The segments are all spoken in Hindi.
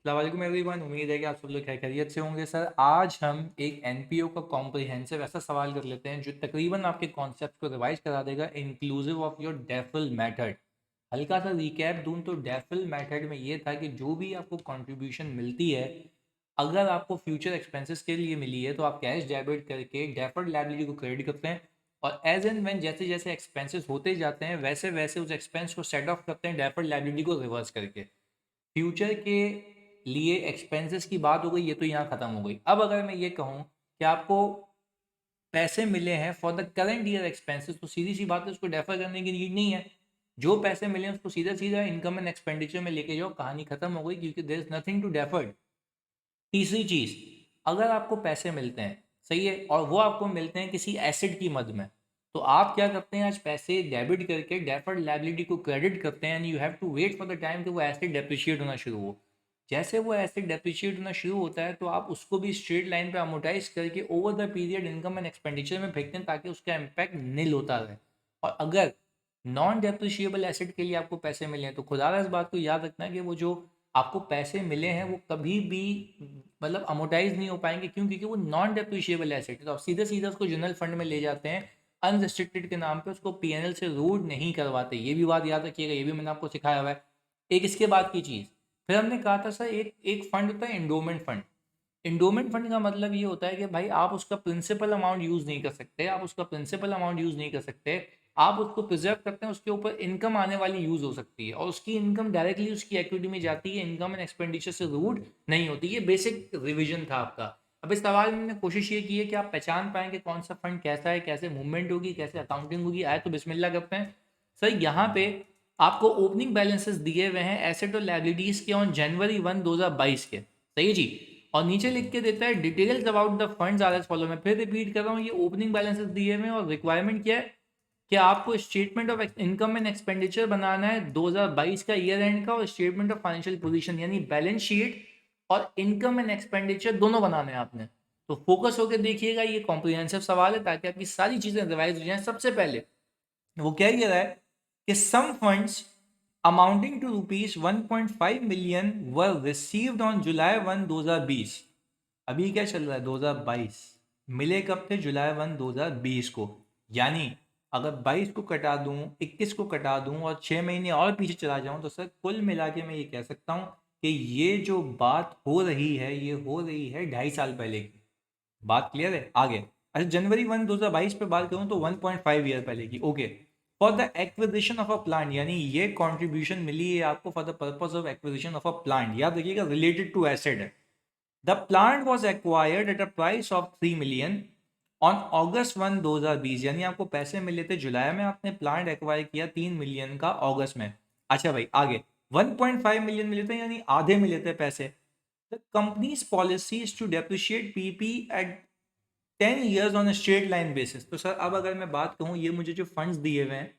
अस्सलामुअलैकुम एवरीवन, उम्मीद है कि आप सब लोग खैरियत से होंगे। सर आज हम एक एनपीओ का कॉम्प्रिहेंसिव ऐसा सवाल कर लेते हैं जो तकरीबन आपके कॉन्सेप्ट को रिवाइज करा देगा इंक्लूसिव ऑफ योर डेफिल मेथड। हल्का सा रिकैप दूं तो डेफिल मेथड में ये था कि जो भी आपको कंट्रीब्यूशन मिलती है, अगर आपको फ्यूचर एक्सपेंसेस के लिए मिली है तो आप कैश डेबिट करके डेफर्ड लायबिलिटी को क्रेडिट करते हैं, और एज एंड व्हेन जैसे जैसे एक्सपेंसेस होते जाते हैं वैसे वैसे उस एक्सपेंस को सेट ऑफ करते हैं डेफर्ड लायबिलिटी को रिवर्स करके। फ्यूचर के लिए एक्सपेंसेस की बात हो गई, ये तो यहाँ ख़त्म हो गई। अब अगर मैं ये कहूँ कि आपको पैसे मिले हैं for the current year expenses, तो सीधी सी बात है उसको डेफर करने की नीड नहीं है। जो पैसे मिले हैं उसको सीधा सीधा इनकम एंड एक्सपेंडिचर में लेके जाओ, कहानी खत्म हो गई, क्योंकि there is nothing to deferred. तीसरी चीज़, अगर आपको पैसे मिलते हैं, सही है, और वो आपको मिलते हैं किसी एसेट की मद में, तो आप क्या करते हैं, आज पैसे डेबिट करके डेफर्ड लायबिलिटी को क्रेडिट करते हैं and you have to wait for the time कि वो एसेट डेप्रिशिएट होना शुरू हो। जैसे वो एसेट डेप्रिशिएट होना शुरू होता है तो आप उसको भी स्ट्रेट लाइन पे अमोटाइज करके over the period income and expenditure में फेंकते हैं ताकि उसका इम्पैक्ट निल होता रहे। और अगर नॉन डेप्रिशिएबल एसेट के लिए आपको पैसे मिले हैं तो खुदा इस बात को याद रखना कि वो जो आपको पैसे मिले हैं वो कभी भी मतलब अमोटाइज नहीं हो पाएंगे। क्यों? क्योंकि वो नॉन डेप्रिशिएबल एसेट है, तो आप सीधे सीधे उसको जनरल फंड में ले जाते हैं अनरिस्ट्रिक्टेड के नाम पे, उसको पीएनएल से रूट नहीं करवाते। ये भी बात याद रखिएगा, ये भी मैंने आपको सिखाया हुआ है। एक इसके बाद की चीज़, फिर हमने कहा था सर एक एक फंड होता है इंडोमेंट फंड। इंडोमेंट फंड का मतलब ये होता है कि भाई आप उसका प्रिंसिपल अमाउंट यूज़ नहीं कर सकते, आप उसका प्रिंसिपल अमाउंट यूज़ नहीं कर सकते, आप उसको प्रिजर्व करते हैं, उसके ऊपर इनकम आने वाली यूज़ हो सकती है और उसकी इनकम डायरेक्टली उसकी इक्विटी में जाती है, इनकम एंड एक्सपेंडिचर से रूट नहीं होती। ये बेसिक रिवीजन था आपका। अब इस सवाल में मैंने कोशिश ये की है कि आप पहचान पाएँ कि कौन सा फंड कैसा है, कैसे मूवमेंट होगी, कैसे अकाउंटिंग होगी। आए तो बिस्मिल्लाह करते हैं। सर यहाँ पे आपको ओपनिंग बैलेंसेस दिए हुए हैं एसेट और लायबिलिटीज़ के ऑन जनवरी 1 2022 के, सही है जी। और नीचे लिख के देता है details about the funds are as follow. मैं फिर रिपीट कर रहा हूँ, ये ओपनिंग बैलेंसेस दिए हुए हैं और रिक्वायरमेंट क्या है कि आपको statement of income and expenditure बनाना है 2022 का ईयर एंड का, और स्टेटमेंट ऑफ फाइनेंशियल पोजीशन यानी बैलेंस शीट और इनकम एंड एक्सपेंडिचर दोनों बनाने हैं आपने। तो फोकस होकर देखिएगा, ये कॉम्प्रिहेंसिव सवाल है ताकि आपकी सारी चीजें रिवाइज हो जाएं। सबसे पहले वो क्या कह रहा है कि some funds amounting to rupees 1.5 million were received on July 1 2020। अभी क्या चल रहा है 2022, मिले कब थे? July 1 2020 को। यानी अगर 22 को कटा दूं, 21 को कटा दूं और 6 महीने और पीछे चला जाऊं तो सर कुल मिला के मैं ये कह सकता हूं कि ये जो बात हो रही है ये हो रही है 2.5 साल पहले की। बात क्लियर है? आगे अच्छा, जनवरी 1 2022 पे बात करूं तो 1.5 ईयर पहले की। Okay, for the acquisition of a plant, यानी ये कंट्रीब्यूशन मिली है आपको for the purpose of acquisition of a plant. याद रखिएगा रिलेटेड टू एसेट है। The plant was acquired at a price of 3 million on August 1 2020। यानी आपको पैसे मिले थे जुलाई में, आपने प्लांट एक्वायर किया 3 मिलियन का अगस्त में। अच्छा भाई आगे, 1.5 मिलियन मिले थे यानी आधे मिले थे पैसे। The company's policy is to depreciate PP at 10 years on straight line basis. तो सर अब अगर मैं बात कहूँ, ये मुझे जो फंड्स दिए हुए हैं,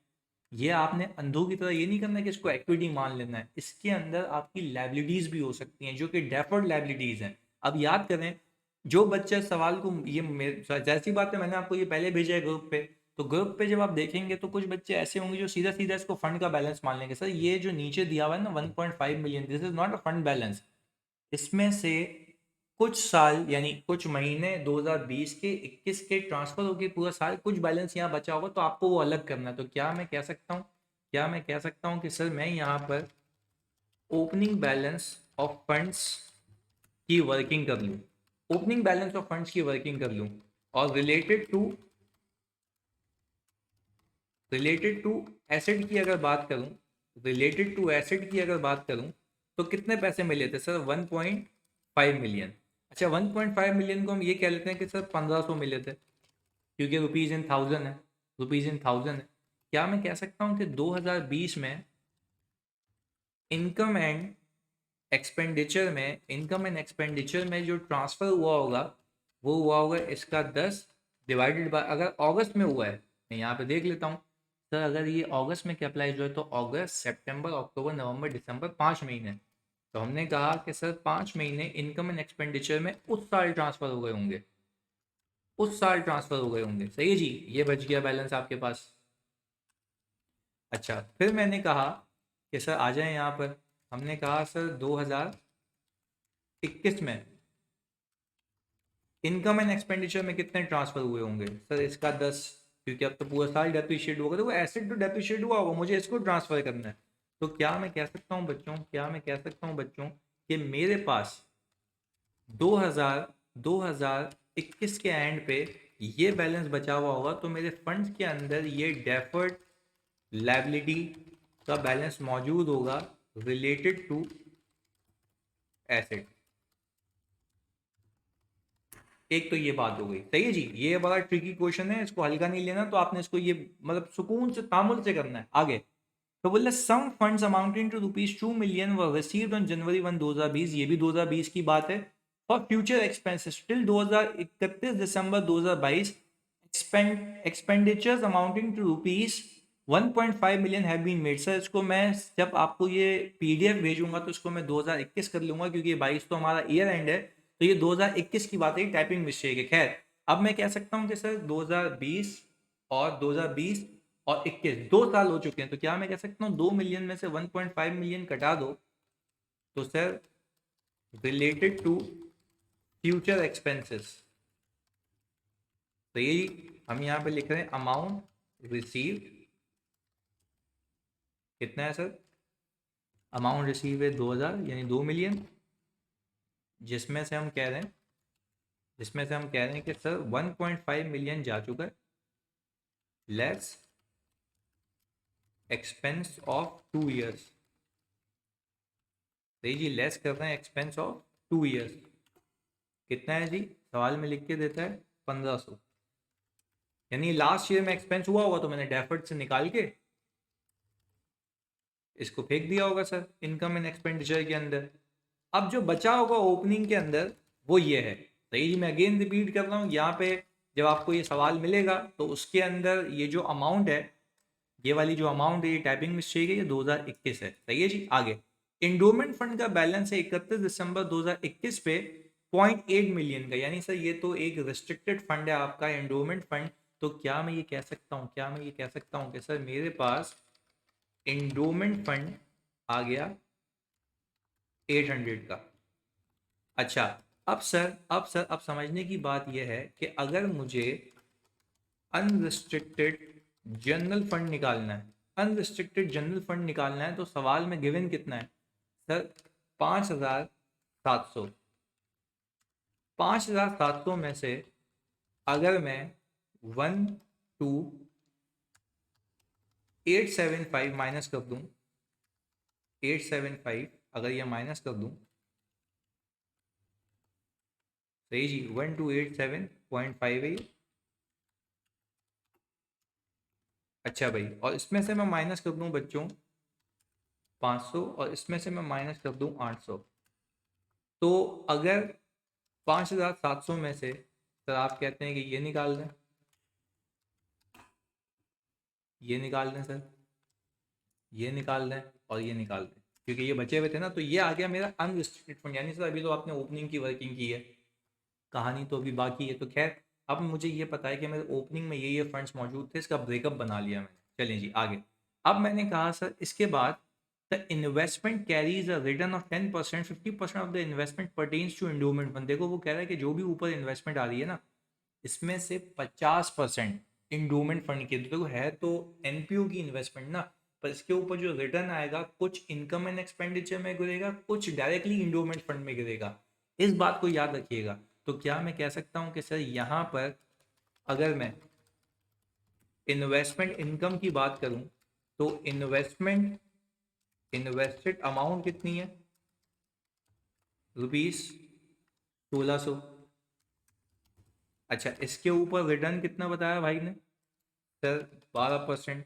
ये आपने अंधों की तरह ये नहीं करना है कि इसको इक्विटी मान लेना है। इसके अंदर आपकी लाइबिलिटीज भी हो सकती हैं जो कि डेफर्ड लाइबिलिटीज हैं। अब याद करें, जो बच्चा सवाल को ये जैसी बात है, मैंने आपको ये पहले भेजा है ग्रुप पे, तो ग्रुप पे जब आप देखेंगे तो कुछ बच्चे ऐसे होंगे जो सीधा सीधा इसको फंड का बैलेंस मान लेंगे। सर ये जो नीचे दिया हुआ है ना 1.5 million, this is not a fund balance. इसमें से कुछ साल यानी कुछ महीने 2020 के 21 के ट्रांसफर होकर पूरा साल कुछ बैलेंस यहाँ बचा होगा, तो आपको वो अलग करना है। तो क्या मैं कह सकता हूँ, क्या मैं कह सकता हूँ कि सर मैं यहाँ पर ओपनिंग बैलेंस ऑफ फंड्स की वर्किंग कर लूँ, ओपनिंग बैलेंस ऑफ फंड्स की वर्किंग कर लूँ, और रिलेटेड टू एसेट की अगर बात करूँ, रिलेटेड टू एसेट की अगर बात करूँ तो कितने पैसे मिले थे सर? 1.5 मिलियन। अच्छा, 1.5 मिलियन को हम ये कह लेते हैं कि सर 1500 मिले थे, क्योंकि रुपीज़ इन थाउजेंड है, रुपीज़ इन थाउजेंड है। क्या मैं कह सकता हूँ कि 2020 में इनकम एंड एक्सपेंडिचर में जो ट्रांसफ़र हुआ होगा वो हुआ होगा इसका 10 डिवाइडेड बाय, अगर अगस्त में हुआ है, मैं यहाँ पे देख लेता हूँ। सर अगर ये अगस्त में कैपिटलाइज हुआ है तो अगस्त सितंबर अक्टूबर नवंबर दिसंबर 5 महीने। तो हमने कहा कि सर 5 महीने इनकम एंड एक्सपेंडिचर में उस साल ट्रांसफ़र हो गए होंगे, उस साल ट्रांसफ़र हो गए होंगे। सही है जी, ये बच गया बैलेंस आपके पास। अच्छा, फिर मैंने कहा कि सर आ जाए यहाँ पर, हमने कहा सर 21 में इनकम एंड एक्सपेंडिचर में कितने ट्रांसफर हुए होंगे सर? इसका 10, क्योंकि अब तो पूरा साल डेप्रिशिएट होगा, तो वो एसेट तो डेप्रिशिएट हुआ होगा, मुझे इसको ट्रांसफर करना है। तो क्या मैं कह सकता हूँ बच्चों, क्या मैं कह सकता हूँ बच्चों कि मेरे पास 2000 2021 के एंड पे ये बैलेंस बचा हुआ होगा, तो मेरे फंड्स के अंदर ये डेफर्ड लायबिलिटी का बैलेंस मौजूद होगा रिलेटेड टू एसेट। एक तो ये बात हो गई, सही है जी। ये बड़ा ट्रिकी क्वेश्चन है, इसको हल्का नहीं लेना, तो आपने इसको ये मतलब सुकून से तामुल से करना है। आगे तो बोले some funds amounting to ₹2 million were received on January 1, 2020, ये भी 2020 की बात है। For future expenses till 31 December 2022 expenditures amounting to ₹1.5 million have been made. Sir इसको मैं जब आपको ये पीडीएफ भेजूंगा तो इसको मैं 2021 कर लूंगा, क्योंकि ये 22 तो हमारा ईयर एंड है, तो ये 2021 की बात है, टाइपिंग मिस्टेक है। खैर अब मैं कह सकता हूँ कि सर 2020 और 2020 और 21 2 साल हो चुके हैं, तो क्या मैं कह सकता हूँ 2 मिलियन में से 1.5 मिलियन कटा दो, तो sir related to future expenses, तो यही हम यहाँ पे लिख रहे हैं अमाउंट रिसीव्ड। कितना है सर? अमाउंट रिसीव है 2000 यानी 2 मिलियन, जिसमें से हम कह रहे हैं कि सर 1.5 मिलियन जा चुका है, लेस एक्सपेंस ऑफ 2 ईयर्स। सही जी, लेस कर रहे हैं एक्सपेंस ऑफ 2 ईयर्स। कितना है जी? सवाल में लिख के देता है 1500, यानी लास्ट ईयर में एक्सपेंस हुआ होगा तो मैंने डेफर्ड से निकाल के इसको फेंक दिया होगा सर इनकम एंड एक्सपेंडिचर के अंदर। अब जो बचा होगा ओपनिंग के अंदर वो ये है। सही जी, मैं अगेन रिपीट कर रहा हूँ, यहाँ पे जब आपको ये सवाल मिलेगा तो उसके अंदर ये जो अमाउंट है, ये वाली जो अमाउंट है, ये टाइपिंग मिस्टेक है, ये 2021 है। सही है जी। आगे इंडोमेंट फंड का बैलेंस है 31 दिसंबर 2021 पे 0.8 मिलियन का, यानी सर ये तो एक रिस्ट्रिक्टेड फंड है आपका इंडोमेंट फंड। तो क्या मैं ये कह सकता हूँ, कि सर मेरे पास इंडोमेंट फंड आ गया 800 का। अच्छा, अब समझने की बात यह है कि अगर मुझे अनरिस्ट्रिक्टेड जनरल फंड निकालना है तो सवाल में गिवन कितना है सर? 5700। 5700 में से अगर मैं 12875 माइनस कर दूं, 875 अगर ये माइनस कर दूं, सही जी, 1287.5 है ये। अच्छा भाई, और इसमें से मैं माइनस कर दूं बच्चों 500, और इसमें से मैं माइनस कर दूं 800, तो अगर 5700 में से सर आप कहते हैं कि ये निकाल दें, ये निकाल दें सर, ये निकाल दें और ये निकाल दें, क्योंकि ये बचे हुए थे ना, तो ये आ गया मेरा अनरिस्ट्रिक्टेड फंड। यानी सर अभी तो आपने ओपनिंग की वर्किंग की है, कहानी तो अभी बाकी है। तो खैर अब मुझे ये पता है कि मेरे ओपनिंग में ये फंड्स मौजूद थे, इसका ब्रेकअप बना लिया मैंने। चलिए जी आगे। अब मैंने कहा सर इसके बाद the investment carries a return of 10%, 50% of the investment pertains to endowment fund. देखो वो कह रहा है कि जो भी ऊपर इन्वेस्टमेंट आ रही है ना, इसमें से 50% इंडोमेंट फंड के, देखो है तो एनपीओ की इन्वेस्टमेंट ना, पर इसके ऊपर जो रिटर्न आएगा कुछ इनकम एंड एक्सपेंडिचर में गिरेगा, कुछ डायरेक्टली इंडोमेंट फंड में गिरेगा। इस बात को याद रखिएगा। तो क्या मैं कह सकता हूं कि सर यहां पर अगर मैं इन्वेस्टमेंट इनकम की बात करूं तो इन्वेस्टेड अमाउंट कितनी है? ₹1600। अच्छा, इसके ऊपर रिटर्न कितना बताया भाई ने सर? 12%।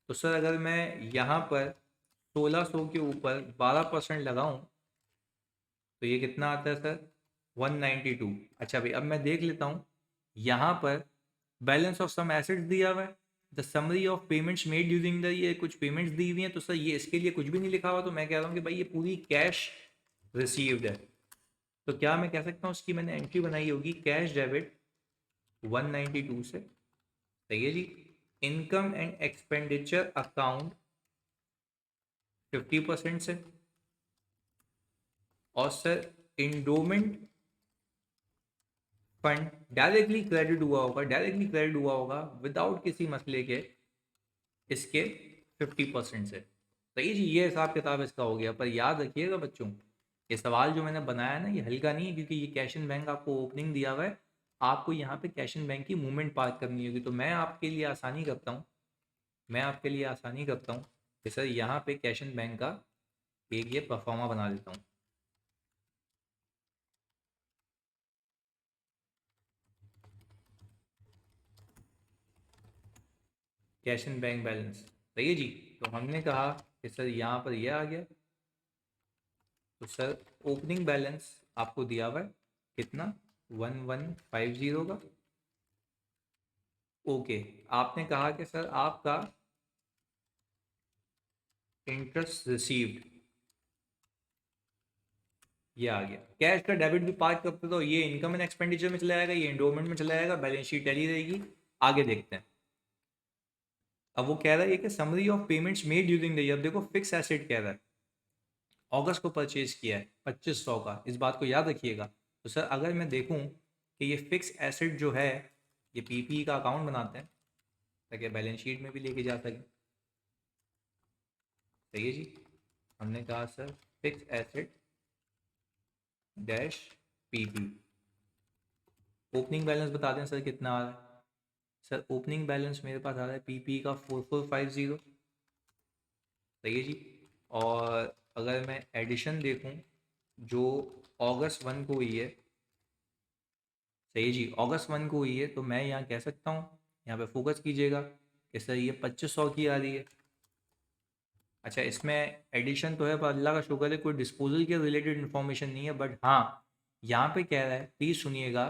तो सर अगर मैं यहाँ पर 1600 के ऊपर 12% लगाऊं तो ये कितना आता है सर? 192। अच्छा भाई, अब मैं देख लेता हूँ यहाँ पर बैलेंस ऑफ सम एसेट्स दिया हुआ है, the summary of payments made during the, ये कुछ पेमेंट्स दी हुई हैं, तो सर ये इसके लिए कुछ भी नहीं लिखा हुआ, तो मैं कह रहा हूँ कि भाई ये पूरी कैश रिसीव्ड है। तो क्या मैं कह सकता हूँ उसकी मैंने एंट्री बनाई होगी कैश डेबिट 192 से। सही है जी। इनकम एंड एक्सपेंडिचर अकाउंट 50% से, और sir endowment fund directly credit हुआ होगा, डायरेक्टली क्रेडिट हुआ होगा विदाउट किसी मसले के इसके 50% से। सही जी, ये हिसाब किताब इसका हो गया। पर याद रखिएगा बच्चों, ये सवाल जो मैंने बनाया ना, ये हल्का नहीं है, क्योंकि ये कैश एंड बैंक आपको ओपनिंग दिया हुआ है, आपको यहाँ पे कैश एंड बैंक की मूवमेंट पार्क करनी होगी। तो मैं आपके लिए आसानी करता हूँ, मैं आपके लिए आसानी करता हूँ कि सर यहाँ पे कैश एंड बैंक का एक ये परफॉर्मा बना देता हूँ। कैश एंड बैंक बैलेंस, सही है जी। तो हमने कहा कि सर यहाँ पर ये आ गया, तो सर ओपनिंग बैलेंस आपको दिया हुआ है कितना, 1150 का। ओके, आपने कहा कि सर आपका इंटरेस्ट रिसीव्ड, ये आ गया। कैश का डेबिट भी पार्क करते तो ये इनकम एंड एक्सपेंडिचर में चला जाएगा, ये एंडोमेंट में चला जाएगा, बैलेंस शीट टैली रहेगी। आगे देखते हैं। अब वो कह रहा है कि summary of payments made during the year, देखो फिक्स एसेट कह रहा है, अगस्त को परचेज किया है 2500 का, इस बात को याद रखिएगा। तो सर अगर मैं देखूं कि ये फिक्स एसेट जो है, ये पीपीई का अकाउंट बनाते हैं ताकि बैलेंस शीट में भी लेके जा सकें। सही है जी, हमने कहा sir fix asset dash PP, opening balance बता दें सर कितना आ रहा है। सर ओपनिंग बैलेंस मेरे पास आ रहा है पीपी का 4450। सही है जी। और अगर मैं एडिशन देखूं जो अगस्त 1 को हुई है, सही जी, अगस्त 1 को हुई है, तो मैं यहाँ कह सकता हूँ, यहाँ पे फोकस कीजिएगा कि सर ये 2500 की आ रही है। अच्छा, इसमें एडिशन तो है पर अल्लाह का शुक्र है कोई डिस्पोजल के रिलेटेड इन्फॉर्मेशन नहीं है, बट हाँ यहाँ पे कह रहा है, प्लीज़ सुनिएगा,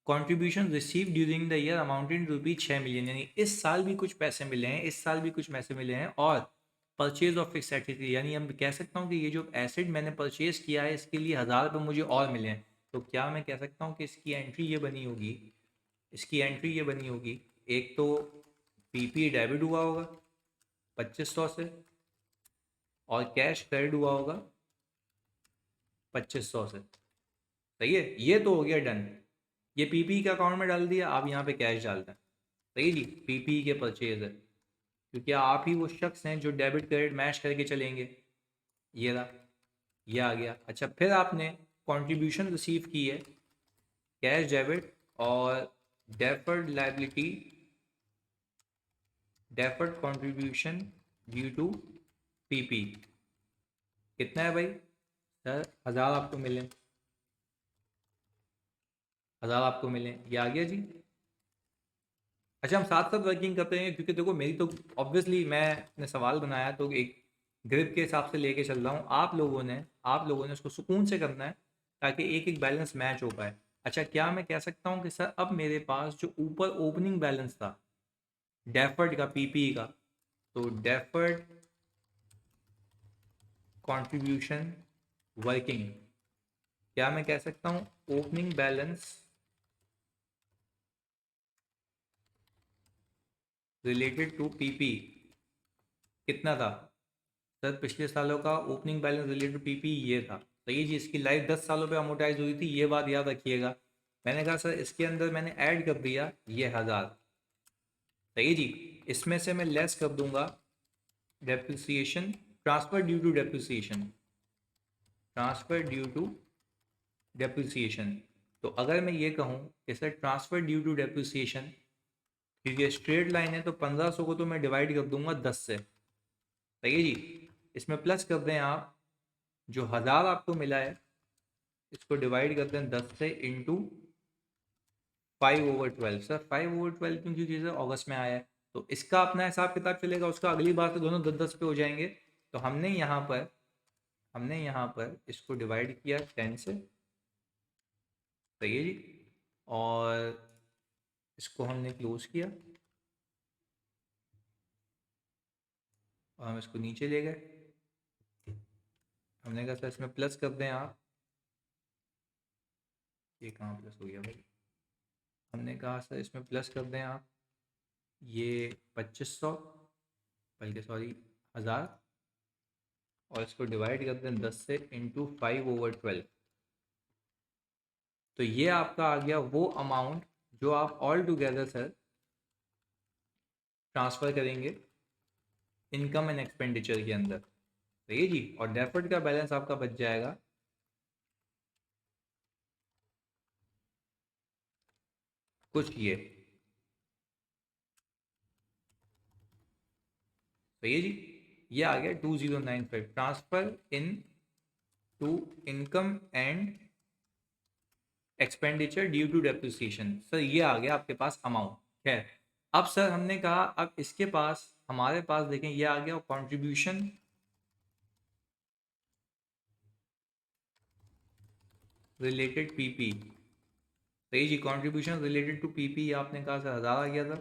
contribution receive during the year amounted rupees 6 million, यानी इस साल भी कुछ पैसे मिले हैं, इस साल भी कुछ पैसे मिले हैं। और परचेज ऑफ फिक्स एसेट, यानी हम कह सकता हूँ कि ये जो एसेट मैंने परचेज किया है इसके लिए 1000 रुपये मुझे और मिले हैं। तो क्या मैं कह सकता हूँ कि इसकी एंट्री ये बनी होगी, इसकी एंट्री ये बनी होगी, एक तो पीपी डेबिट हुआ होगा 2500 से, और कैश क्रेडिट हुआ होगा 2500 से। सही है, ये तो हो गया डन। ये पीपी के अकाउंट में डाल दिया, आप यहाँ पे कैश डालते हैं। सही जी, पीपी के परचेज है, क्योंकि आप ही वो शख्स हैं जो डेबिट क्रेडिट मैच करके चलेंगे। ये रहा, ये आ गया। अच्छा, फिर आपने कंट्रीब्यूशन रिसीव की है, कैश डेबिट और deferred liability, deferred contribution due to PP, कितना है भाई सर, 1000 आपको मिले, 1000 आपको मिले, ये आ गया जी। अच्छा, हम साथ साथ वर्किंग करते हैं, क्योंकि देखो मेरी तो ऑब्वियसली मैंने सवाल बनाया तो एक ग्रिप के हिसाब से लेके चल रहा हूँ, आप लोगों ने उसको सुकून से करना है ताकि एक एक बैलेंस मैच हो पाए। अच्छा, क्या मैं कह सकता हूँ कि सर अब मेरे पास जो ऊपर ओपनिंग बैलेंस था डेफर्ड का पीपी का, तो डेफर्ड कंट्रीब्यूशन वर्किंग, क्या मैं कह सकता हूँ opening balance related to PP कितना था। सर पिछले सालों का ओपनिंग बैलेंस रिलेटेड पीपी ये था। सही है जी, इसकी लाइफ 10 सालों पे अमोटाइज हुई थी, ये बात याद रखिएगा। मैंने कहा सर इसके अंदर मैंने ऐड कर दिया ये 1000। सही है जी, इसमें से मैं लेस कर दूंगा depreciation, transfer due to depreciation, transfer due to depreciation. तो अगर मैं ये कहूँ कि sir transfer due to depreciation, क्योंकि स्ट्रेट लाइन है तो 1500 को तो मैं डिवाइड कर दूंगा 10 से। सही है जी, इसमें प्लस कर दें आप, जो 1000 आपको मिला है इसको डिवाइड करते हैं 10 से, इंटू 5/12। सर 5/12 क्यों, क्योंकि सर अगस्त में आया है, तो इसका अपना हिसाब किताब चलेगा, उसका अगली बार से दोनों 10-10 पे हो जाएंगे। तो हमने यहाँ पर इसको डिवाइड किया 10 से। सही है जी, और इसको हमने क्लोज किया और हम इसको नीचे ले गए। हमने कहा सर इसमें प्लस कर दें आप, ये कहाँ प्लस हो गया भाई, हमने कहा सर इसमें प्लस कर दें आप ये 2500, बल्कि सॉरी 1000, और इसको डिवाइड कर दें 10 से, इंटू 5/12। तो ये आपका आ गया वो अमाउंट जो आप ऑल टुगेदर सर ट्रांसफ़र करेंगे इनकम एंड एक्सपेंडिचर के अंदर, सही है जी। और डेफर्ड का बैलेंस आपका बच जाएगा कुछ ये, सही है जी। ये आ गया 2095 transfer into income and expenditure due to depreciation. Sir ये आ गया आपके पास अमाउंट है। अब सर हमने कहा अब इसके पास हमारे पास देखें ये आ गया कंट्रीब्यूशन रिलेटेड पीपी, सही जी। कंट्रीब्यूशन रिलेटेड टू पीपी आपने कहा सर 1000 आ गया था,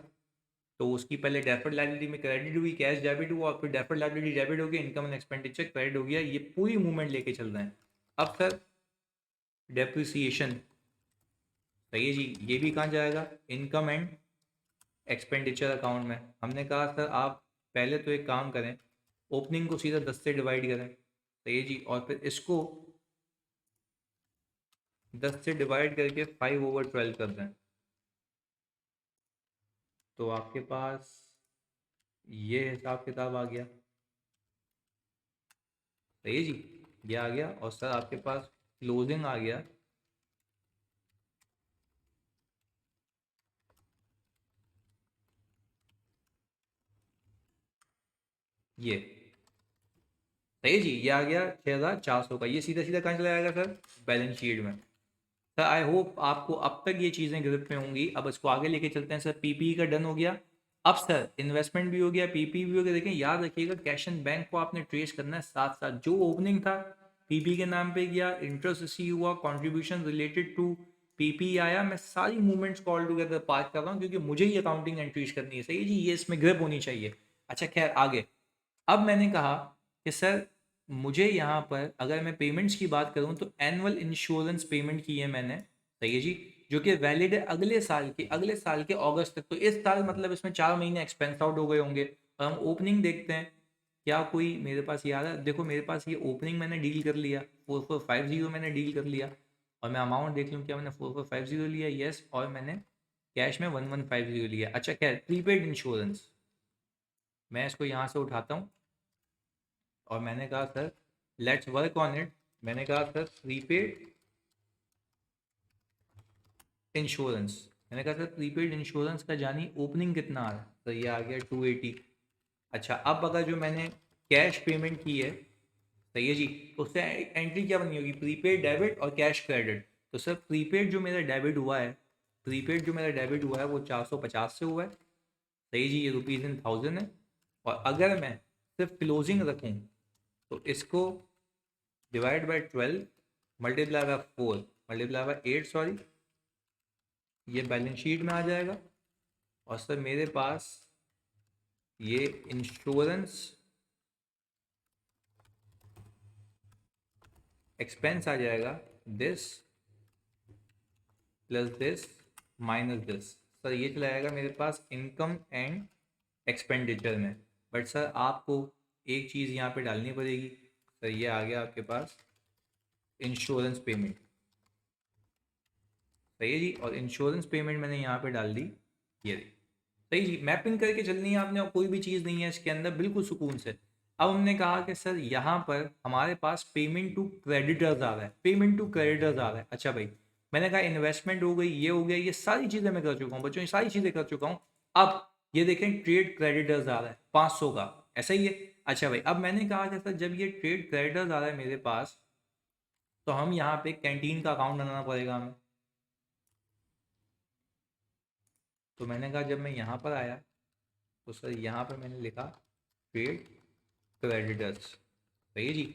तो उसकी पहले डेफर्ड लायबिलिटी में क्रेडिट हुई, कैश डेबिट हुआ, और फिर डेफर्ड लायबिलिटी डेबिट हो गया, इनकम एंड एक्सपेंडिचर क्रेडिट हो गया, ये पूरी मूवमेंट लेके चल रहे हैं। अब सर डेप्रिसिएशन, सही है जी, ये भी कहाँ जाएगा इनकम एंड एक्सपेंडिचर अकाउंट में। हमने कहा सर आप पहले तो एक काम करें, ओपनिंग को सीधा 10 से डिवाइड करें, सही है जी, और फिर इसको 10 से डिवाइड करके 5/12 कर दें, तो आपके पास ये हिसाब किताब आ गया, सही है जी। ये आ गया और सर आपके पास क्लोजिंग आ गया ये, सही है जी। ये आ गया 6400 का, ये सीधा सीधा कहाँ चला जाएगा सर बैलेंस शीट में। सर आई होप आपको अब तक ये चीज़ें ग्रिप में होंगी। अब इसको आगे लेके चलते हैं सर। पीपी का डन हो गया। अब सर इन्वेस्टमेंट भी हो गया, पीपी भी हो गया। देखें याद रखिएगा कैश एंड बैंक को आपने ट्रेस करना है साथ साथ। जो ओपनिंग था पीपी के नाम पे गया, इंटरेस्ट रिसीव हुआ, कंट्रीब्यूशन रिलेटेड टू पीपी आया। मैं सारी मूवमेंट्स कॉल टुगेदर पास कर रहा हूँ क्योंकि मुझे ये अकाउंटिंग एंट्रीज करनी है, सही है जी। ये इसमें ग्रिप होनी चाहिए। अच्छा खैर आगे, अब मैंने कहा कि सर मुझे यहाँ पर अगर मैं पेमेंट्स की बात करूँ तो एनुअल इंश्योरेंस पेमेंट की है मैंने, सही है जी, जो कि वैलिड है अगले साल के अगस्त तक। तो इस साल मतलब इसमें 4 महीने एक्सपेंस आउट हो गए होंगे। और हम ओपनिंग देखते हैं, क्या कोई मेरे पास याद है, देखो मेरे पास ये ओपनिंग मैंने डील कर लिया 4450 मैंने डील कर लिया। और मैं अमाउंट देख लूँ, क्या मैंने 4450 लिया, यस, और मैंने कैश में 1150 लिया। अच्छा खैर प्रीपेड इंश्योरेंस, मैं इसको यहाँ से उठाता हूँ और मैंने कहा sir let's work on it. मैंने कहा सर प्रीपेड इंश्योरेंस, मैंने कहा सर प्रीपेड इंश्योरेंस का जानी ओपनिंग कितना आ रहा है, तो ये आ गया 280। अच्छा अब अगर जो मैंने कैश पेमेंट की है, सही है जी, तो उससे एंट्री क्या बनी होगी, प्रीपेड डेबिट और कैश क्रेडिट। तो सर प्रीपेड जो मेरा डेबिट हुआ है, प्रीपेड जो मेरा डेबिट हुआ है वो 450 से हुआ है, सही जी, ये रुपीज़ इन थाउजेंड है। और अगर मैं सिर्फ क्लोजिंग रखूँ तो इसको divide by 12 multiply by 4 multiply by 8, sorry, ये बैलेंस शीट में आ जाएगा। और सर मेरे पास ये इंश्योरेंस एक्सपेंस आ जाएगा, this plus this minus this. Sir ये चला जाएगा मेरे पास इनकम एंड एक्सपेंडिचर में। बट सर आपको एक चीज़ यहाँ पे डालनी पड़ेगी। सर ये आ गया आपके पास इंश्योरेंस पेमेंट, सही है जी, और इंश्योरेंस पेमेंट मैंने यहाँ पे डाल दी, ये रही, सही जी। मैपिंग करके चलनी है आपने और कोई भी चीज़ नहीं है इसके अंदर, बिल्कुल सुकून से। अब हमने कहा कि सर यहाँ पर हमारे पास पेमेंट टू क्रेडिटर्स आ रहा है, पेमेंट टू क्रेडिटर्स आ रहा है। अच्छा भाई, मैंने कहा इन्वेस्टमेंट हो गई, ये हो गया, ये सारी चीज़ें मैं कर चुका हूँ बच्चों, ये सारी चीज़ें कर चुका हूँ। अब ये देखें ट्रेड क्रेडिटर्स आ रहा है 500 का, ऐसा ही है। अच्छा भाई, अब मैंने कहा कि सर जब ये ट्रेड क्रेडिटर्स आ रहा है मेरे पास, तो हम यहाँ पे कैंटीन का अकाउंट बनाना पड़ेगा हमें। तो मैंने कहा जब मैं यहाँ पर आया तो सर यहाँ पर मैंने लिखा ट्रेड क्रेडिटर्स, सही है जी।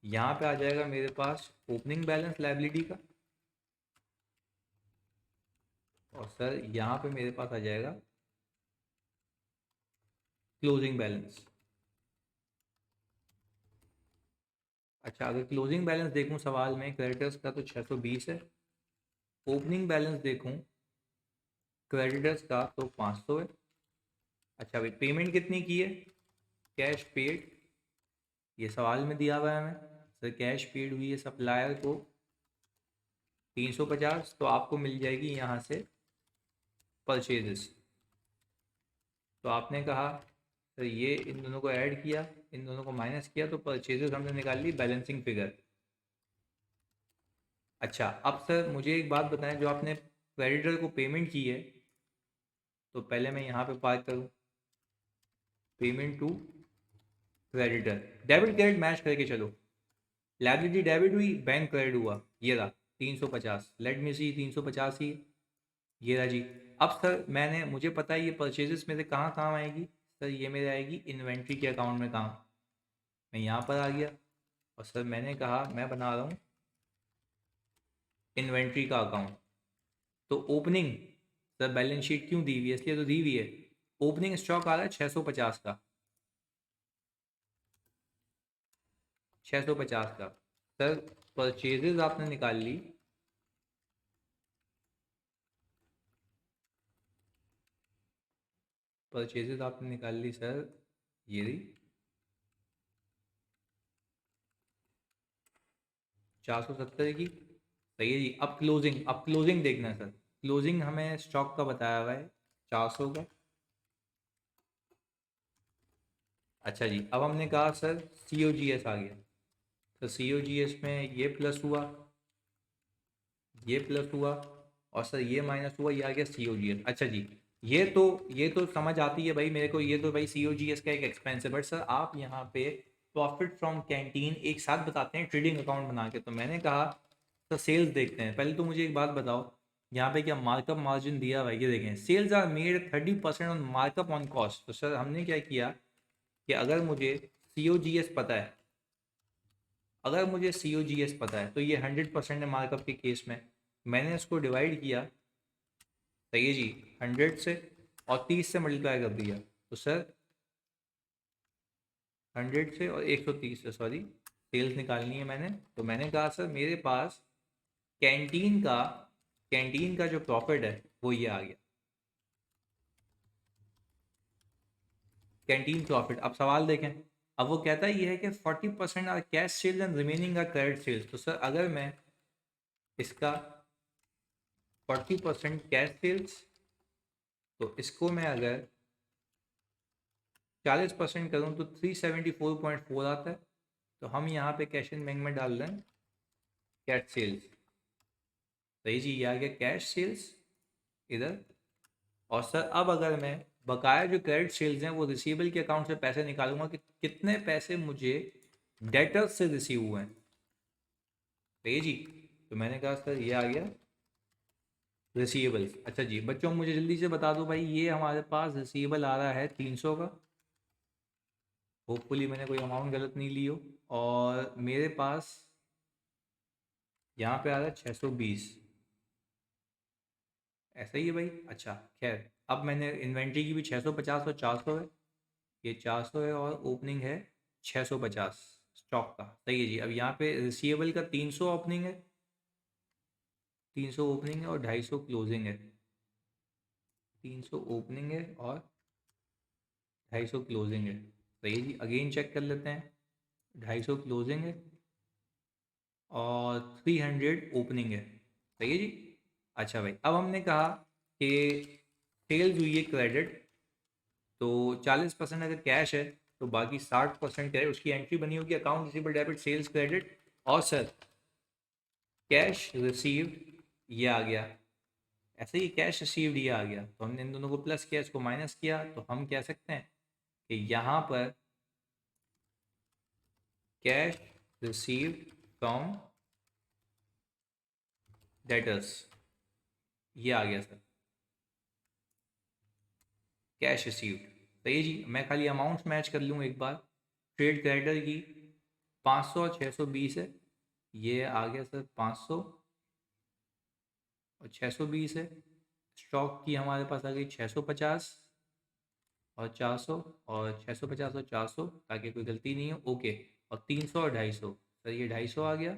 यहाँ पे आ जाएगा मेरे पास ओपनिंग बैलेंस लाइबिलिटी का, और सर यहाँ पे मेरे पास आ जाएगा क्लोजिंग बैलेंस। अच्छा अगर क्लोजिंग बैलेंस देखूँ सवाल में क्रेडिटर्स का तो 620 है, ओपनिंग बैलेंस देखूँ क्रेडिटर्स का तो 500 है। अच्छा भाई पेमेंट कितनी की है, कैश पेड, ये सवाल में दिया हुआ है हमें। सर कैश पेड हुई है सप्लायर को 350, तो आपको मिल जाएगी यहाँ से परचेजेस। तो आपने कहा सर ये इन दोनों को ऐड किया, इन दोनों को माइनस किया, तो परचेजेस हमने निकाल ली बैलेंसिंग फिगर। अच्छा, अब सर मुझे एक बात बताएं, जो आपने क्रेडिटर को पेमेंट की है, तो पहले मैं यहाँ पे बात करूँ, payment to creditor, debit credit match करके चलो। लायबिलिटी डेबिट हुई, बैंक क्रेडिट हुआ, ये रहा 350, लेट मी सी 350 ही, ये रहा जी। अब सर मैंने, मुझे पता है ये परचेजेस मेरे कहाँ काम आएगी, सर ये मेरे आएगी इन्वेंट्री के अकाउंट में काम। मैं यहाँ पर आ गया और सर मैंने कहा मैं बना रहा हूँ इन्वेंट्री का अकाउंट। तो ओपनिंग, सर बैलेंस शीट क्यों दी हुई है, इसलिए तो दी हुई है, ओपनिंग स्टॉक आ रहा है 650 का, 650 का। सर परचेजेज आपने निकाल ली, परचेजेज आपने निकाल ली सर, ये रही 470 की, सही है जी। अब क्लोजिंग, अब क्लोजिंग देखना है सर, क्लोजिंग हमें स्टॉक का बताया हुआ है 400 का। अच्छा जी, अब हमने कहा सर सी ओ जी एस आ गया, तो सी ओ जी एस में ये प्लस हुआ, ये प्लस हुआ, और सर ये माइनस हुआ, ये आ गया सी ओ जी एस। अच्छा जी, ये तो समझ आती है भाई मेरे को, ये तो भाई सी ओ जी एस का एक एक्सपेंस है, बट सर आप यहाँ पे प्रॉफिट फ्रॉम कैंटीन एक साथ बताते हैं ट्रेडिंग अकाउंट बना के, तो मैंने कहा सर सेल्स देखते हैं। पहले तो मुझे एक बात बताओ, यहाँ पे क्या मार्कअप मार्जिन दिया हुआ है, ये देखें, sales are made 30% on markup on cost. तो सर हमने क्या किया कि अगर मुझे सी ओ जी एस पता है, अगर मुझे सी ओ जी एस पता है, तो ये 100% है मार्कअप के केस में, मैंने इसको डिवाइड किया, सही है जी, 100 से, और 30 से मल्टीप्लाई कर दिया, तो सर 100 से और 130 से, सॉरी, सेल्स निकालनी है मैंने, तो मैंने कहा सर मेरे पास कैंटीन का, कैंटीन का जो प्रॉफिट है वो ये आ गया, कैंटीन प्रॉफिट। अब सवाल देखें, अब वो कहता है ये है कि 40% are cash sales and remaining are credit sales. तो सर अगर मैं इसका 40% कैश सेल्स, तो इसको मैं अगर 40% करूँ तो 374.4 आता है, तो हम यहाँ पे कैश एंड बैंक में डाल दें कैश सेल्स, सही जी, ये आ गया कैश सेल्स इधर। और सर अब अगर मैं बकाया जो क्रेडिट सेल्स हैं वो रिसीवेबल के अकाउंट से पैसे निकालूंगा कि कितने पैसे मुझे डेटर्स से रिसीव हुए हैं, सही जी। तो मैंने कहा सर ये आ गया रिसीवेबल्स। अच्छा जी बच्चों, मुझे जल्दी से बता दो भाई, ये हमारे पास रिसीवेबल आ रहा है 300 का, होपफुली मैंने कोई अमाउंट गलत नहीं ली हो, और मेरे पास यहाँ पे आ रहा है 620, ऐसा ही है भाई। अच्छा खैर, अब मैंने इन्वेंट्री की भी 650 और 400 है, ये 400 है, और ओपनिंग है 650 स्टॉक का, सही है जी। अब यहाँ पे रिसीवेबल का 300 ओपनिंग है, 300 ओपनिंग है और 250 क्लोजिंग है, 300 ओपनिंग है और 250 क्लोजिंग है, सही है जी। अगेन चेक कर लेते हैं, 250 क्लोजिंग है और 300 ओपनिंग है, सही है जी। अच्छा भाई, अब हमने कहा कि सेल्स हुई है क्रेडिट, तो 40% अगर कैश है, तो बाकी 60% क्या है, उसकी एंट्री बनी होगी account receivable debit sales credit, और सर कैश रिसीव्ड ये आ गया, ऐसे ही कैश रिसीव्ड ये आ गया, तो हमने इन दोनों को प्लस किया, इसको माइनस किया, तो हम कह सकते हैं कि यहाँ पर कैश रिसीव्ड फ्रॉम डेटर्स ये आ गया सर, कैश रिसीव्ड, सही है जी। मैं खाली अमाउंट्स मैच कर लूँ एक बार, ट्रेड क्रेडिटर की 500 और 620 है, ये आ गया सर 500 और 620 है, स्टॉक की हमारे पास आ गई 650 और 400, और 650 और 400, ताकि कोई गलती नहीं हो, ओके, और 300 और 250, सर ये 250 आ गया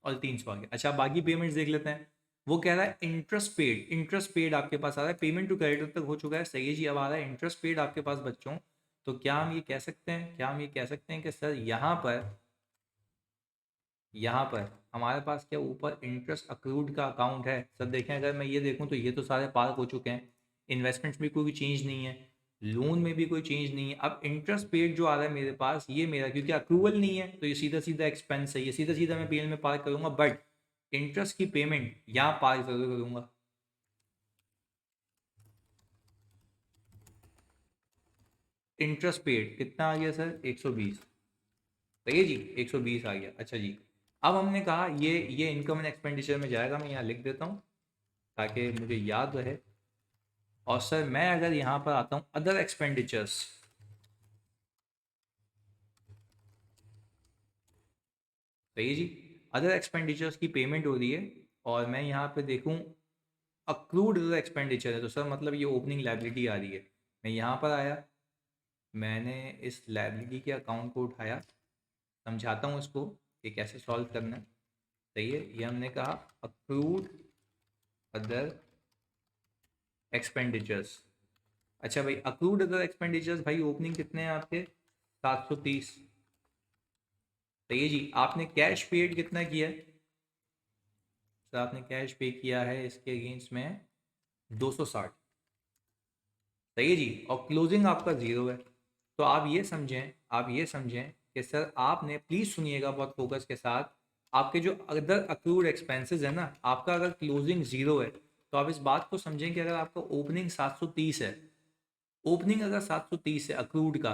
और 300 आ गया। अच्छा बाकी पेमेंट्स देख लेते हैं, वो कह रहा है इंटरेस्ट पेड, इंटरेस्ट पेड आपके पास आ रहा है, पेमेंट टू क्रेडिटर तक हो चुका है, सही है जी। अब आ रहा है इंटरेस्ट पेड आपके पास बच्चों, तो क्या हम ये कह सकते हैं, क्या हम ये कह सकते हैं कि सर यहाँ पर यहाँ पर हमारे पास क्या ऊपर इंटरेस्ट अक्रूड का अकाउंट है सर। देखें अगर मैं ये देखूँ तो ये तो सारे पार हो चुके हैं, इन्वेस्टमेंट्स में कोई चेंज नहीं है, लोन में भी कोई चेंज नहीं है। अब इंटरेस्ट पेड जो आ रहा है मेरे पास ये मेरा, क्योंकि अक्रूवल नहीं है तो ये सीधा सीधा एक्सपेंस है, ये सीधा सीधा मैं पीएल में पार करूँगा, बट इंटरेस्ट की पेमेंट यहाँ पार जरूर करूँगा। इंटरेस्ट पेड कितना आ गया सर, 120। सही है जी, 120 आ गया। अच्छा जी, अब हमने कहा ये इनकम एंड एक्सपेंडिचर में जाएगा, मैं यहाँ लिख देता हूँ ताकि मुझे याद रहे। और सर मैं अगर यहाँ पर आता हूँ अदर एक्सपेंडिचर्स, सही है जी, अदर एक्सपेंडिचर्स की पेमेंट हो रही है और मैं यहाँ पे देखूँ अक्रूड अदर एक्सपेंडिचर है, तो सर मतलब ये ओपनिंग लाइबिलिटी आ रही है। मैं यहाँ पर आया, मैंने इस लाइबिलिटी के अकाउंट को उठाया, समझाता हूँ इसको कि कैसे सॉल्व करना है। सही है, ये हमने कहा अक्रूड अदर एक्सपेंडिचर्स। अच्छा भाई, अक्रूड अदर एक्सपेंडिचर्स भाई ओपनिंग कितने हैं आपके, 730। सही है जी, आपने कैश पेड कितना किया है सर, आपने कैश पे किया है इसके अगेंस्ट में 260। सही है जी, और क्लोजिंग आपका ज़ीरो है। तो आप ये समझें, आप ये समझें कि सर आपने, प्लीज़ सुनिएगा बहुत फोकस के साथ, आपके जो अदर अक्रूड एक्सपेंसेस है ना, आपका अगर क्लोजिंग ज़ीरो है तो आप इस बात को समझें कि अगर आपका ओपनिंग 730 है, ओपनिंग अगर 730 है अक्रूड का,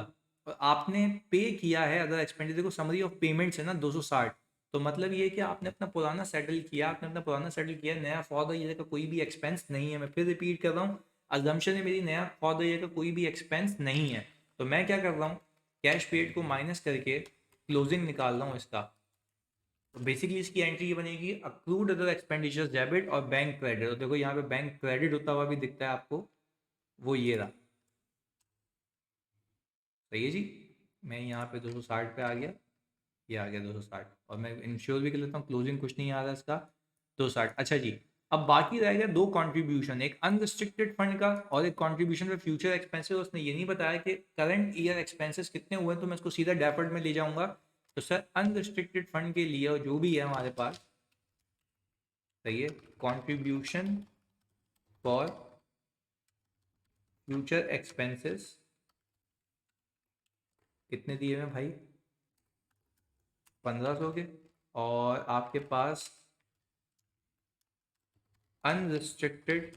और आपने पे किया है अदर एक्सपेंडिचर को, समरी ऑफ पेमेंट्स है ना 260, तो मतलब ये है कि आपने अपना पुराना सेटल किया, आपने अपना पुराना सेटल किया, नया फॉर द ईयर का कोई भी एक्सपेंस नहीं है। मैं फिर रिपीट कर रहा हूँ, अजम्पशन है मेरी नया फॉर द ईयर का कोई भी एक्सपेंस नहीं है। तो मैं क्या कर रहा हूँ, कैश पेड को माइनस करके क्लोजिंग निकाल रहा हूँ इसका। तो बेसिकली इसकी एंट्री ये बनेगी अक्रूड अदर एक्सपेंडिचर्स डेबिट और बैंक क्रेडिट। और देखो यहाँ पे बैंक क्रेडिट होता हुआ भी दिखता है आपको, वो ये रहा। सही है जी, मैं यहाँ पे 260 पे आ गया, ये आ गया 260, और मैं इंश्योर भी कर लेता हूँ क्लोजिंग कुछ नहीं आ रहा इसका, 260। अच्छा जी, अब बाकी रह गया दो कंट्रीब्यूशन, एक अनरिस्ट्रिक्टेड फंड का और एक कंट्रीब्यूशन फॉर फ्यूचर एक्सपेंसेस। उसने ये नहीं बताया कि करंट ईयर एक्सपेंसेस कितने हुए हैं, तो मैं इसको सीधा डेफर्ड में ले जाऊंगा। तो सर अनरिस्ट्रिक्टेड फंड के लिए और जो भी है हमारे पास, सही है, कंट्रीब्यूशन फॉर फ्यूचर एक्सपेंसेस कितने दिए हुए हैं भाई, 1500 के। और आपके पास अनरिस्ट्रिक्टेड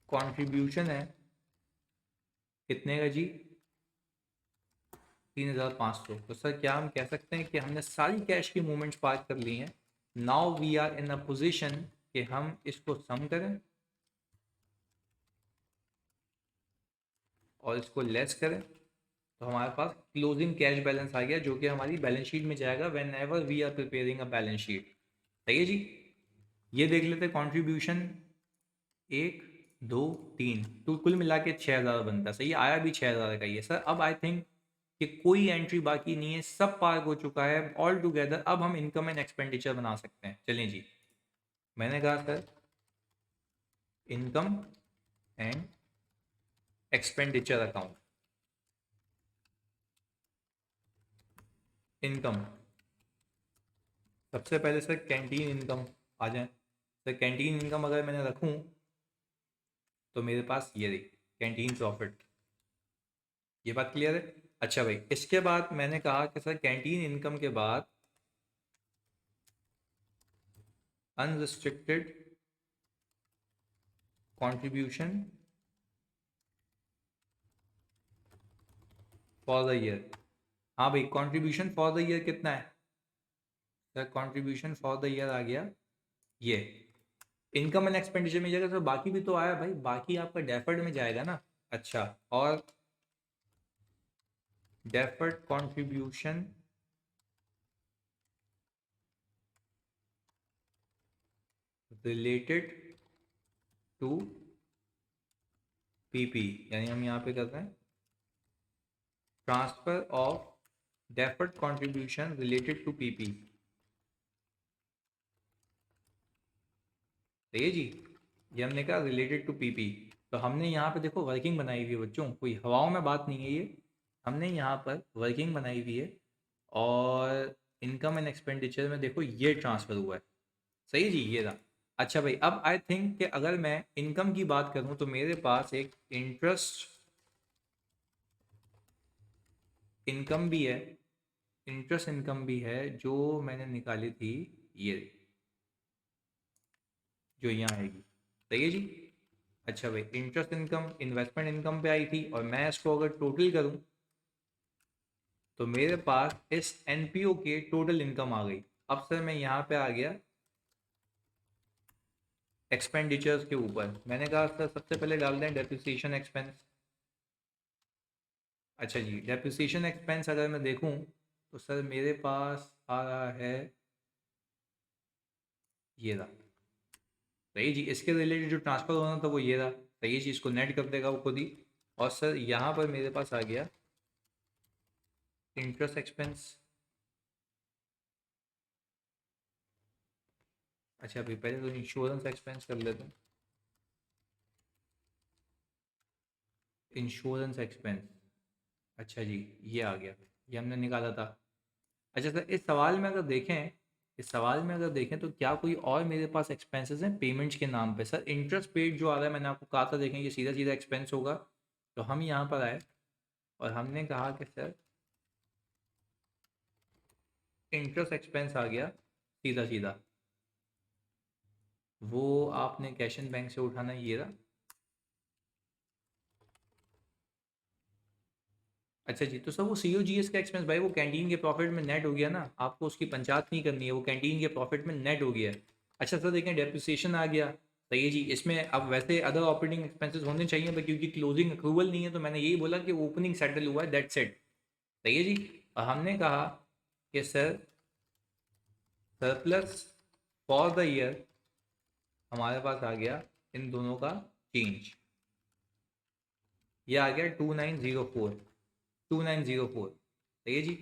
कंट्रीब्यूशन है कितने का जी, 3500। तो सर क्या हम कह सकते हैं कि हमने सारी कैश की मूवमेंट्स पास कर ली हैं, now we are in a position कि हम इसको सम करें और इसको लेस करें, तो हमारे पास क्लोजिंग कैश बैलेंस आ गया, जो कि हमारी बैलेंस शीट में जाएगा whenever we are preparing a balance sheet. सही है जी, ये देख लेते हैं कॉन्ट्रीब्यूशन, एक, दो, तीन, तो कुल मिला के 6,000 बनता है। सही है, आया भी 6,000 का ही है सर। अब आई थिंक कि कोई एंट्री बाकी नहीं है, सब पार हो चुका है ऑल टुगेदर। अब हम इनकम एंड एक्सपेंडिचर बना सकते हैं। चलें जी, मैंने कहा sir income and expenditure account. Income, सबसे पहले सर कैंटीन इनकम आ जाए। सर कैंटीन इनकम अगर मैंने रखूं तो मेरे पास ये रही कैंटीन प्रॉफिट, ये बात क्लियर है। अच्छा भाई, इसके बाद मैंने कहा कि सर कैंटीन इनकम के बाद unrestricted contribution for the year. हाँ भाई, कंट्रीब्यूशन फॉर द ईयर कितना है sir, contribution for the year आ गया ये। इनकम एंड एक्सपेंडिचर में जाएगा सर, बाकी भी तो आया भाई, बाकी आपका डेफर्ड में जाएगा ना। अच्छा, और deferred contribution related to PP, यानी हम यहाँ पे कर रहे हैं transfer of deferred contribution related to PP. सही है जी, ये हमने कहा रिलेटेड टू पीपी। तो हमने यहाँ पे देखो वर्किंग बनाई हुई है बच्चों, कोई हवाओं में बात नहीं है ये, हमने यहाँ पर वर्किंग बनाई हुई है और इनकम एंड एक्सपेंडिचर में देखो ये ट्रांसफ़र हुआ है। सही जी, ये रहा। अच्छा भाई, अब आई थिंक कि अगर मैं इनकम की बात करूं तो मेरे पास एक इंटरेस्ट इनकम भी है, इंटरेस्ट इनकम भी है जो मैंने निकाली थी, ये जो यहाँ आएगी। सही है जी। अच्छा भाई, इंटरेस्ट इनकम इन्वेस्टमेंट इनकम पे आई थी, और मैं इसको अगर टोटल करूं तो मेरे पास इस एनपीओ के टोटल इनकम आ गई। अब सर मैं यहाँ पे आ गया एक्सपेंडिचर्स के ऊपर। मैंने कहा सर सबसे पहले डाल दें डेप्रिसिएशन एक्सपेंस। अच्छा जी, डेप्रिसिएशन एक्सपेंस अगर मैं देखूं तो सर मेरे पास आ रहा है ये रहा। सही जी, इसके रिलेटेड जो ट्रांसफर होना था वो ये रहा। सही जी, इसको नेट कर देगा वो खुद ही। और सर यहाँ पर मेरे पास आ गया इंटरेस्ट एक्सपेंस। अच्छा भाई, पहले तो इंश्योरेंस एक्सपेंस कर लेते हैं। इंश्योरेंस एक्सपेंस, अच्छा जी, ये आ गया, ये हमने निकाला था। अच्छा सर, इस सवाल में अगर देखें, इस सवाल में अगर देखें तो क्या कोई और मेरे पास एक्सपेंसेस हैं पेमेंट्स के नाम पे? सर इंटरेस्ट पेड जो आ रहा है, मैंने आपको कहा था देखें ये सीधा सीधा एक्सपेंस होगा। तो हम यहाँ पर आए और हमने कहा कि सर इंटरेस्ट एक्सपेंस आ गया सीधा सीधा, वो आपने कैश एंड बैंक से उठाना, ये रहा। अच्छा जी, तो सर वो सी ओ जी एस का एक्सपेंस भाई वो कैंटीन के प्रॉफिट में नेट हो गया ना, आपको उसकी पंचायत नहीं करनी है, वो कैंटीन के प्रॉफिट में नेट हो गया है। अच्छा सर देखें, डेप्रिसिएशन आ गया। सही है जी, इसमें अब वैसे अदर ऑपरेटिंग एक्सपेंसेस होने चाहिए, बट क्योंकि क्लोजिंग अप्रूवल नहीं है तो मैंने यही बोला कि ओपनिंग सेटल हुआ है, दैट्स इट। सही है जी। और हमने कहा कि sir surplus for the year हमारे पास आ गया इन दोनों का चेंज, ये आ गया 2904, 2904। सही है जी।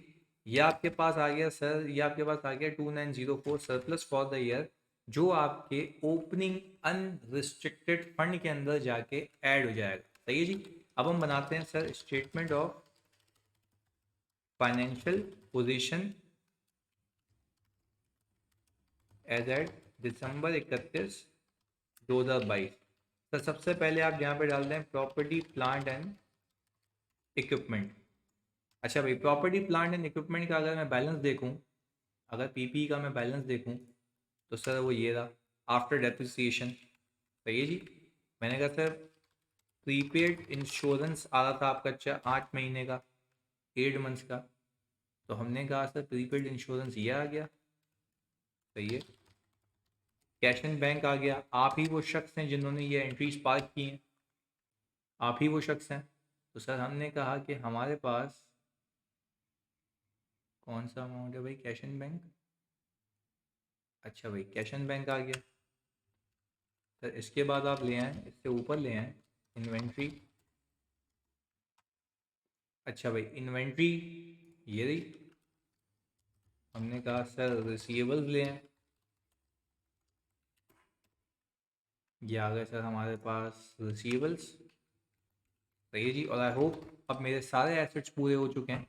ये आपके पास आ गया सर, ये आपके पास आ गया 2904 सरप्लस फॉर द ईयर, जो आपके ओपनिंग अनरिस्ट्रिक्टेड फंड के अंदर जाके ऐड हो जाएगा। सही है जी। अब हम बनाते हैं sir statement of financial position as at December 31, 2022। Sir सबसे पहले आप यहाँ पे डाल दें प्रॉपर्टी प्लांट एंड इक्विपमेंट। अच्छा भाई, प्रॉपर्टी प्लांट एंड इक्विपमेंट का अगर मैं बैलेंस देखूँ, अगर पीपी का मैं बैलेंस देखूँ तो सर वो ये रहा आफ्टर डेप्रिसिएशन। सही है जी। मैंने कहा सर प्रीपेड इंश्योरेंस आ रहा था आपका, अच्छा 8 महीने का, 8 मंथ्स का। तो हमने कहा सर प्रीपेड इंश्योरेंस ये आ गया। सही है। कैश एंड बैंक आ गया, आप ही वो शख्स हैं जिन्होंने ये एंट्रीज पार्क की हैं, आप ही वो शख्स हैं। तो सर हमने कहा कि हमारे पास कौन सा अमाउंट है भाई, कैश एंड बैंक। अच्छा भाई, कैश एंड बैंक आ गया। सर इसके बाद आप ले आएँ, इससे ऊपर ले आएँ इन्वेंट्री। अच्छा भाई, इन्वेंट्री ये रही। हमने कहा सर रिसीवेबल्स ले आएँ, ये आ गए सर हमारे पास रिसीवेबल्स। सही है जी। और आई होप अब मेरे सारे एसेट्स पूरे हो चुके हैं,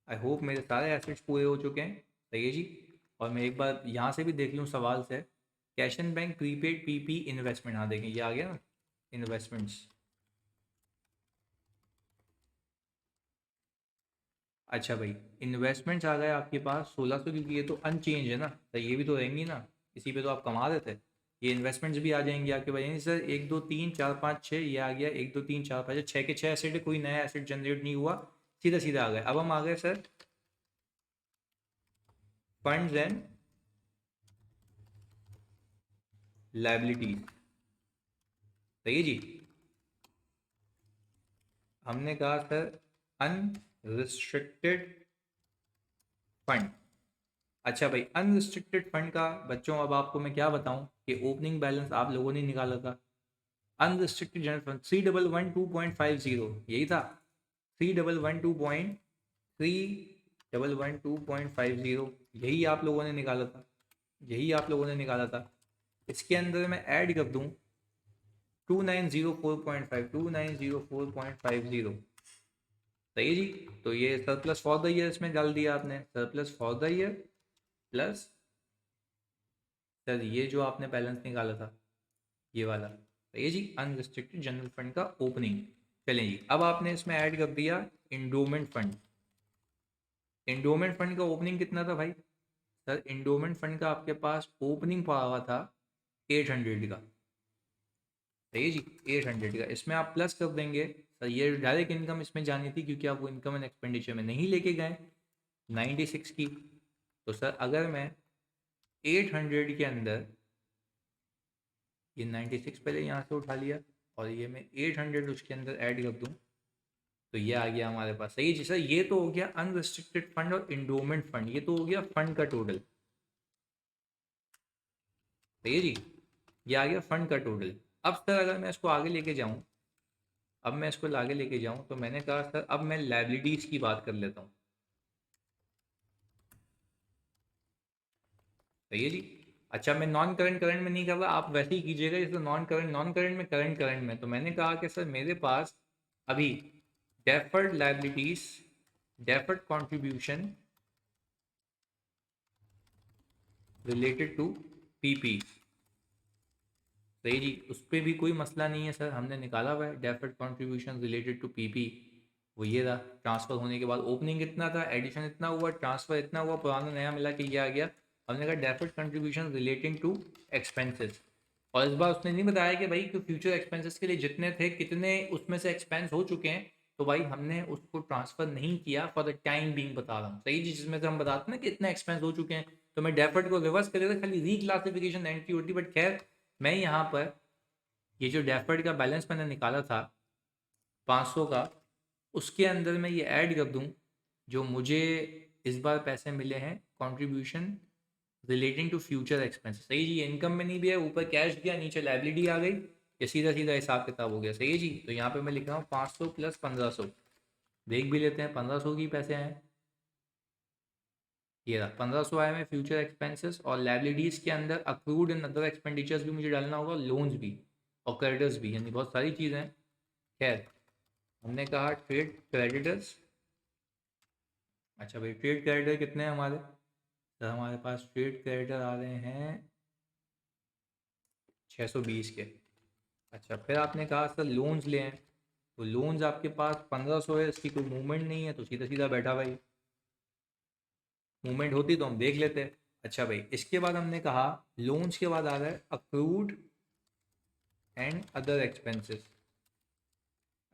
आई होप मेरे सारे एसेट्स पूरे हो चुके हैं। सही है जी। और मैं एक बार यहाँ से भी देख लूँ सवाल से, cash and bank prepaid PP investment, हाँ देखें ये आ गया ना, इन्वेस्टमेंट्स। अच्छा भाई, इन्वेस्टमेंट्स आ गए आपके पास 1600, क्योंकि ये तो अनचेंज है ना, तो ये भी तो रहेंगी ना, इसी पे तो आप कमा रहे थे। ये इन्वेस्टमेंट्स भी आ जाएंगे आपके पास, यानी सर 1 2 3 4 5 6 ये आ गया, 1 2 3 4 5 छः के छः एसेट है, कोई नया एसेट जनरेट नहीं हुआ, सीधा सीधा आ गए। अब हम आ गए सर फंड्स एंड लाइबिलिटीज। सही है जी। हमने कहा सर अनरिस्ट्रिक्टेड फंड। अच्छा भाई, अनरिस्ट्रिक्टेड फंड का बच्चों अब आपको मैं क्या बताऊं कि ओपनिंग बैलेंस आप लोगों ने निकाला था। अनरिस्ट्रिक्टेड जनरल फंड 3112.50 यही था, 3112.50 यही आप लोगों ने निकाला था, यही आप लोगों ने निकाला था। इसके अंदर मैं ऐड कर दूं 2904.5, 2904.50, सही है जी। तो ये सरप्लस फॉर द ईयर इसमें डाल दिया आपने, surplus for the year plus sir ये जो आपने बैलेंस निकाला था ये वाला, तो ये जी अनरिस्ट्रिक्टेड जनरल फंड का ओपनिंग। चलें जी, अब आपने इसमें ऐड कर दिया इंडोमेंट फंड। इंडोमेंट फंड का ओपनिंग कितना था भाई? सर इंडोमेंट फंड का आपके पास ओपनिंग पड़ा हुआ था 800 का। सही है जी, 800 का। इसमें आप प्लस कर देंगे सर, ये डायरेक्ट इनकम इसमें जानी थी क्योंकि आप वो इनकम एंड एक्सपेंडिचर में नहीं लेके गए 96 की। तो सर अगर मैं 800 के अंदर ये 96 पहले यहाँ से उठा लिया और ये मैं 800 उसके अंदर ऐड कर दूँ तो ये आ गया हमारे पास। सही है जी सर, ये तो हो गया अनरिस्ट्रिक्टेड फंड और इंडोमेंट फंड, ये तो हो गया फंड का टोटल। सही है जी, ये आ गया फंड का टोटल। अब सर अगर मैं इसको आगे लेके जाऊँ, अब मैं इसको आगे लेके जाऊँ तो मैंने कहा सर अब मैं लाइबिलिटीज़ की बात कर लेता हूँ। सही है जी। अच्छा मैं नॉन करंट करंट में नहीं कर रहा, आप वैसे ही कीजिएगा जैसे नॉन करंट में, करंट करंट में। तो मैंने कहा कि सर मेरे पास अभी deferred liabilities, deferred contribution related to PP. सही जी, उस पर भी कोई मसला नहीं है सर, हमने निकाला हुआ है deferred contribution related to PP. वो ये रहा, ट्रांसफ़र होने के बाद ओपनिंग इतना था, एडिशन इतना हुआ, ट्रांसफ़र इतना हुआ, पुराना नया मिला के ये आ गया। हमने कहा deferred contribution relating to expenses. और इस बार उसने नहीं बताया कि भाई कि फ्यूचर एक्सपेंसेस के लिए जितने थे कितने उसमें से एक्सपेंस हो चुके हैं, तो भाई हमने उसको ट्रांसफ़र नहीं किया फॉर द टाइम बीइंग, बता रहा हूँ। सही जी, जिसमें से हम बताते हैं ना कि इतने एक्सपेंस हो चुके हैं, तो मैं डेफर्ड को रिवर्स कर देता, खाली रीक्लासिफिकेशन एंट्री होती। बट खैर मैं यहाँ पर ये जो डेफर्ड का बैलेंस मैंने निकाला था 500 का, उसके अंदर मैं ये ऐड कर दूं जो मुझे इस बार पैसे मिले हैं contribution relating to future expense. सही जी, इनकम में नहीं भी है, ऊपर कैश गया, नीचे लाइबिलिटी आ गई, ये सीधा सीधा हिसाब किताब हो गया। सही है जी, तो यहाँ पे मैं लिख रहा हूँ 500 प्लस 1500, देख भी लेते हैं 1500 की पैसे आए। ये रहा 1500 आए में फ्यूचर एक्सपेंसेस, और लाइबिलिटीज़ के अंदर अक्रूड एंड अदर एक्सपेंडिचर्स भी मुझे डालना होगा, लोन्स भी और क्रेडिटर्स भी, यानी बहुत सारी चीज़ें हैं। खैर हमने कहा ट्रेड क्रेडिटर्स। अच्छा भाई ट्रेड क्रेडिटर कितने हैं हमारे? तो हमारे पास ट्रेड क्रेडिटर आ रहे हैं 620 के। अच्छा फिर आपने कहा सर लोन्स ले हैं, तो लोन्स आपके पास 1500 है, इसकी कोई मूवमेंट नहीं है, तो सीधा सीधा बैठा भाई, मूवमेंट होती तो हम देख लेते। अच्छा भाई इसके बाद हमने कहा लोन्स के बाद आ रहा है अक्रूड एंड अदर एक्सपेंसेस।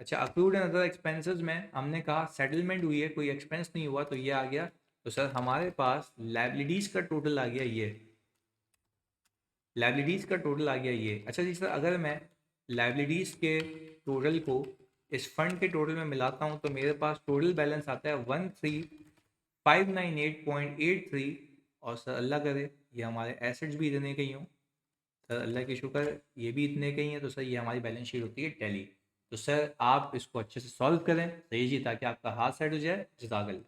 अच्छा अक्रूड एंड अदर एक्सपेंसेस में हमने कहा सेटलमेंट हुई है, कोई एक्सपेंस नहीं हुआ, तो ये आ गया। तो सर हमारे पास लाइबिलिटीज़ का टोटल आ गया ये, लाइबिलिटीज़ का टोटल आ गया ये। अच्छा जी सर अगर मैं लाइबिलिटीज़ के टोटल को इस फंड के टोटल में मिलाता हूँ तो मेरे पास टोटल बैलेंस आता है 13,598.83। और सर अल्लाह करे ये हमारे एसेट्स भी इतने के ही हों, सर अल्लाह की शुक्र ये भी इतने के ही हैं। तो सर ये हमारी बैलेंस शीट होती है टैली। तो सर आप इसको अच्छे से सॉल्व करें, सही जी, ताकि आपका हाथ सेट हो जाए। जज़ाकल्लाह।